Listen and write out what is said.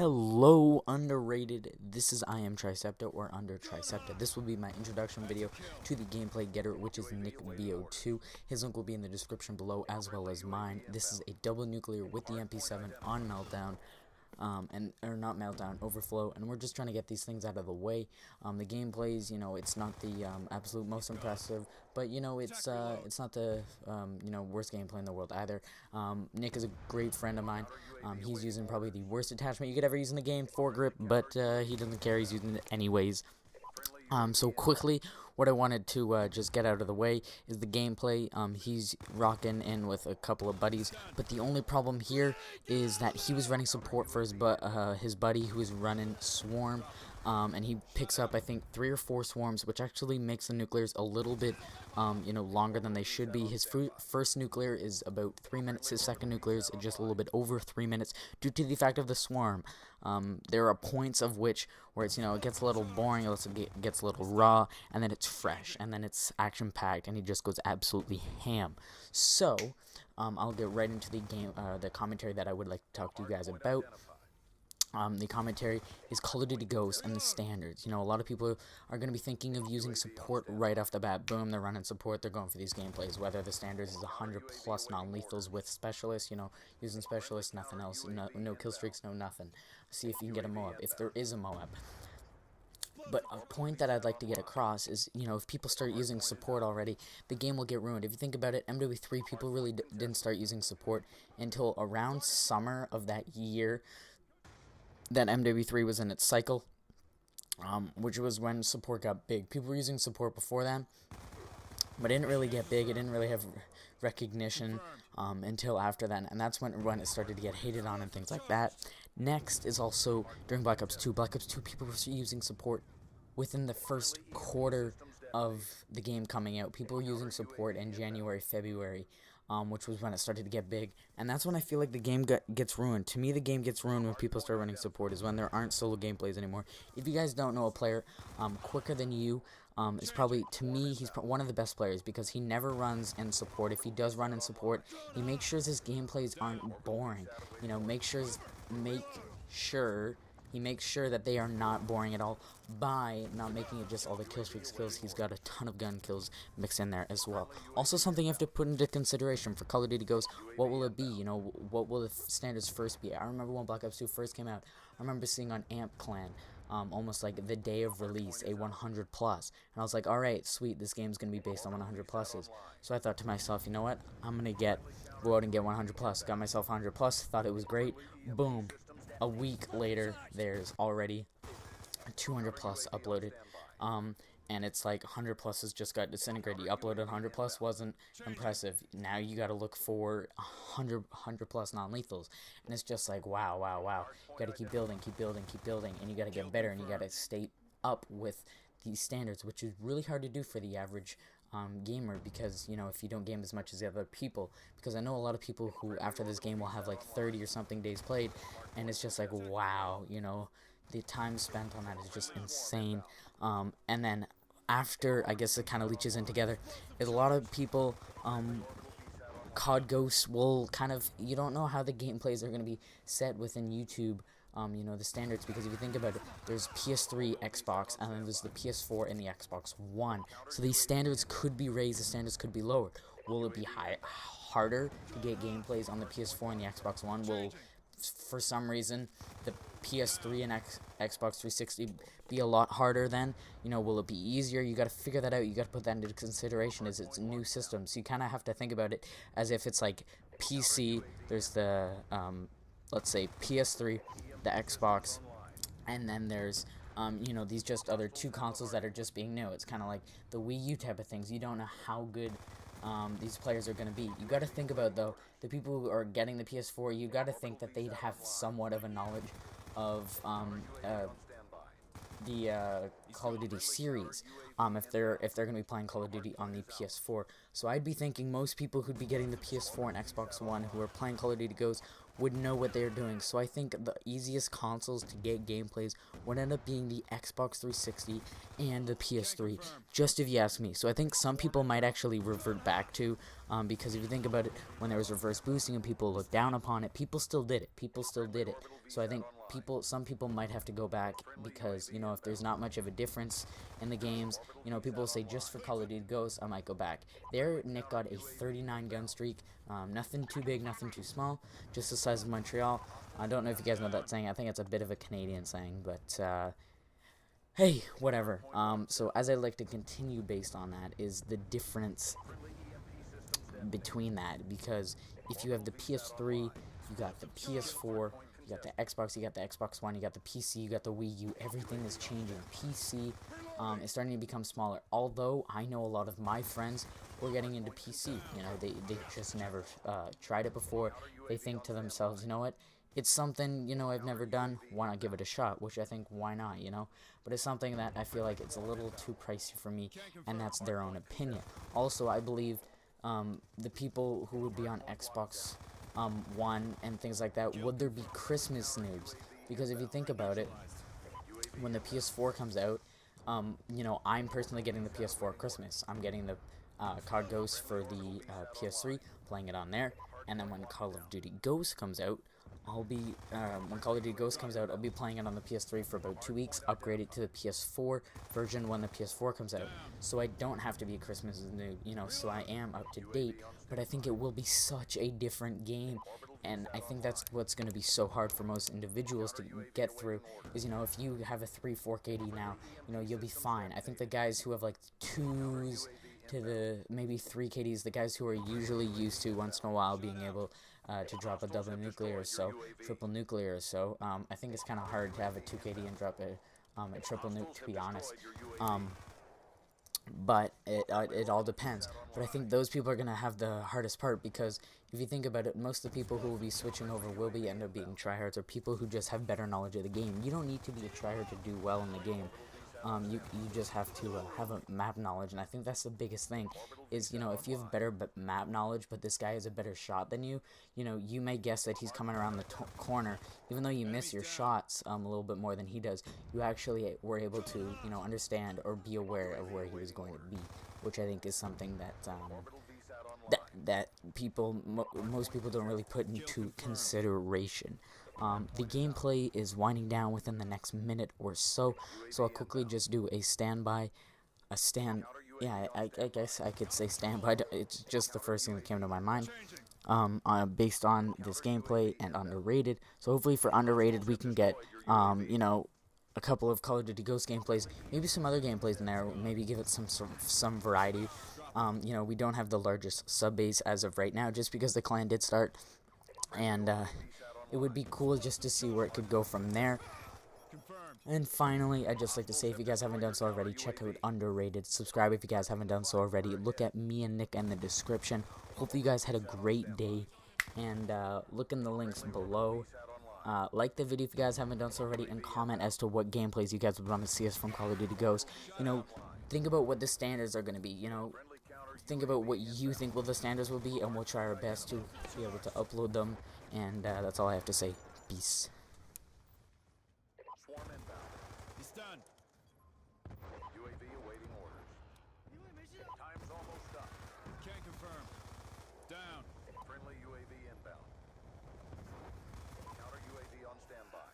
Hello, underrated. This is I am Tricepta or under Tricepta. This will be my introduction video to the gameplay getter, which is Nick BO2. His link will be in the description below, as well as mine. This is a double nuclear with the MP7 on meltdown. Or not meltdown, overflow, and we're just trying to get these things out of the way. The gameplays, it's not the absolute most impressive, but it's not the worst gameplay in the world either. Nick is a great friend of mine. He's using probably the worst attachment you could ever use in the game, foregrip, but he doesn't care. He's using it anyways. So quickly, what I wanted to just get out of the way is the gameplay. He's rocking in with a couple of buddies, but the only problem here is that he was running support for his buddy who is running swarm, and he picks up, I think, 3 or 4 swarms, which actually makes the nuclears a little bit, longer than they should be. His first nuclear is about 3 minutes. His second nuclear is just a little bit over 3 minutes due to the fact of the swarm. There are points of which where it's, it gets a little boring, it gets a little raw, and then it's fresh, and then it's action-packed, and he just goes absolutely ham. So, I'll get right into the the commentary that I would like to talk to you guys about. The commentary is Call of Duty Ghosts and the standards. A lot of people are going to be thinking of using support right off the bat. Boom, they're running support, they're going for these gameplays. Whether the standards is 100 plus non-lethals with specialists, using specialists, nothing else, no kill streaks, no nothing. See if you can get a Moab, if there is a Moab. But a point that I'd like to get across is, if people start using support already, the game will get ruined. If you think about it, MW3 people really didn't start using support until around summer of that year that MW3 was in its cycle, which was when support got big. People were using support before then, but it didn't really get big. It didn't really have recognition until after then, and that's when it started to get hated on and things like that. Next is also during Black Ops 2. Black Ops 2 people were using support within the first quarter of the game coming out. People were using support in January, February, which was when it started to get big, and that's when I feel like the game gets ruined. To me, the game gets ruined when people start running support, is when there aren't solo gameplays anymore. If you guys don't know a player quicker than you, is probably, to me, he's one of the best players, because he never runs in support. If he does run in support, he makes sure his gameplays aren't boring. He makes sure that they are not boring at all by not making it just all the kill streaks kills. He's got a ton of gun kills mixed in there as well. Also, something you have to put into consideration for Call of Duty Ghosts, what will it be? What will the standards first be? I remember when Black Ops 2 first came out, I remember seeing on Amp Clan, almost like the day of release, a 100 plus, and I was like, alright, sweet, this game's gonna be based on 100 pluses. So I thought to myself, you know what, I'm gonna go out and get 100 plus. Got myself 100 plus, thought it was great. Boom, a week later, there's already 200 plus uploaded, and it's like 100 plus has just got disintegrated. You uploaded 100 plus, wasn't impressive. Now you gotta look for 100 plus non-lethals, and it's just like, wow. You gotta keep building, and you gotta get better, and you gotta stay up with these standards, which is really hard to do for the average gamer, because if you don't game as much as the other people, because I know a lot of people who after this game will have like 30 or something days played, and it's just like, wow, the time spent on that is just insane. And then after, I guess it kind of leeches in together, is a lot of people, COD Ghosts will kind of, you don't know how the gameplays are going to be set within YouTube, the standards, because if you think about it, there's PS3, Xbox, and then there's the PS4 and the Xbox One. So these standards could be raised, the standards could be lowered. Will it be harder to get gameplays on the PS4 and the Xbox One? Will, for some reason, the PS3 and Xbox 360 be a lot harder then? Will it be easier? You gotta figure that out. You gotta put that into consideration, as it's a new system. So you kind of have to think about it as if it's like PC, there's the, let's say PS3, the Xbox, and then there's these just other 2 consoles that are just being new. It's kind of like the Wii U type of things. You don't know how good these players are going to be. You got to think about, though, the people who are getting the PS4, you got to think that they'd have somewhat of a knowledge of the Call of Duty series, if they're going to be playing Call of Duty on the PS4. So I'd be thinking most people who'd be getting the PS4 and Xbox One who are playing Call of Duty Ghosts would know what they're doing. So I think the easiest consoles to get gameplays would end up being the Xbox 360 and the PS3, just if you ask me. So I think some people might actually revert back to Because if you think about it, when there was reverse boosting and people looked down upon it, people still did it. People still did it. So I think some people might have to go back because, you know, if there's not much of a difference in the games, you know, people say just for Call of Duty Ghosts, I might go back. There, Nick got a 39 gun streak. Nothing too big, nothing too small, just the size of Montreal. I don't know if you guys know that saying. I think it's a bit of a Canadian saying, but hey, whatever. So as I like to continue based on that is the difference between that, because if you have the PS3, you got the PS4, you got the Xbox, you got the Xbox One, you got the PC, you got the Wii U, everything is changing. PC is starting to become smaller, although I know a lot of my friends who are getting into PC. You know, they just never tried it before. They think to themselves, you know what, it's something, you know, I've never done, why not give it a shot? Which I think, why not, you know? But it's something that I feel like it's a little too pricey for me, and that's their own opinion. Also, I believe the people who would be on Xbox One and things like that, would there be Christmas noobs? Because if you think about it, when the PS4 comes out, you know, I'm personally getting the PS4 Christmas. I'm getting the COD Ghost for the PS3, playing it on there, and then when Call of Duty Ghost comes out, I'll be when Call of Duty Ghost comes out, I'll be playing it on the PS3 for about 2 weeks, upgrade it to the PS4 version when the PS4 comes out, so I don't have to be a Christmas noob, you know, so I am up to date. But I think it will be such a different game, and I think that's what's going to be so hard for most individuals to get through, is, you know, if you have a 3-4 KD now, you know, you'll be fine. I think the guys who have like 2s to the maybe 3 KDs, the guys who are usually used to once in a while being able to drop a double nuclear or so, triple nuclear or so, I think it's kind of hard to have a 2 KD and drop a triple nuke, to be honest. But it all depends. But I think those people are going to have the hardest part, because if you think about it, most of the people who will be switching over will be end up being tryhards, or people who just have better knowledge of the game. You don't need to be a tryhard to do well in the game. You just have to have a map knowledge, and I think that's the biggest thing, is, you know, if you have better map knowledge, but this guy has a better shot than you, you know, you may guess that he's coming around the corner, even though you miss your shots a little bit more than he does, you actually were able to, you know, understand or be aware of where he was going to be, which I think is something that that most people don't really put into consideration. The gameplay is winding down within the next minute or so I'll quickly just do a yeah, I guess I could say standby. It's just the first thing that came to my mind. Based on this gameplay and underrated. So hopefully for underrated we can get, you know, a couple of Call of Duty Ghost gameplays, maybe some other gameplays in there, maybe give it some variety. You know, we don't have the largest sub base as of right now, just because the clan did start, and it would be cool just to see where it could go from there. And finally, I'd just like to say, if you guys haven't done so already, check out Underrated. Subscribe if you guys haven't done so already. Look at me and Nick in the description. Hopefully you guys had a great day, and look in the links below. Like the video if you guys haven't done so already, and comment as to what gameplays you guys would want to see us from Call of Duty Ghosts. You know, think about what the standards are going to be, you know. Think about what you think the standards will be, and we'll try our best to be able to upload them. And that's all I have to say. Peace. Swarm inbound. He's done. UAV awaiting orders. Time's almost up. Can't confirm. Down. Friendly UAV inbound. Counter UAV on standby.